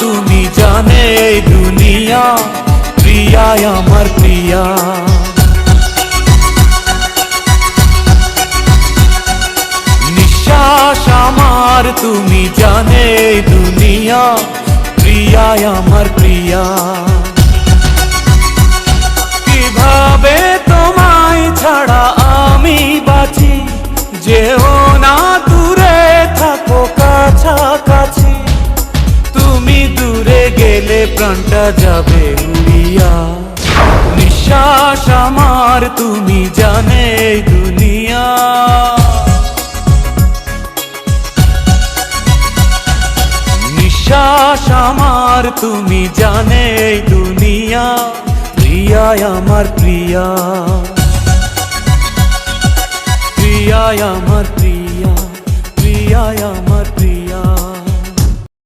তুমি জানে এই দুনিয়া, প্রিয়া আমার প্রিয়া। নিঃশ্বাস আমার তুমি জানে এই দুনিয়া, প্রিয়া আমার প্রিয়া। কিভাবে তোমায় ছাড়া আমি বাঁচি, যেও না দূরে থাকো কাছাকাছি। তুমি দূরে গেলে প্রাণটা যাবে উড়িয়া। নিঃশ্বাস আমার তুমি জানে এই দুনিয়া। নিঃশ্বাস আমার তুমি জানে এই দুনিয়া, প্রিয়া আমার প্রিয়া। প্রিয়া আমার প্রিয়া, প্রিয়া আমার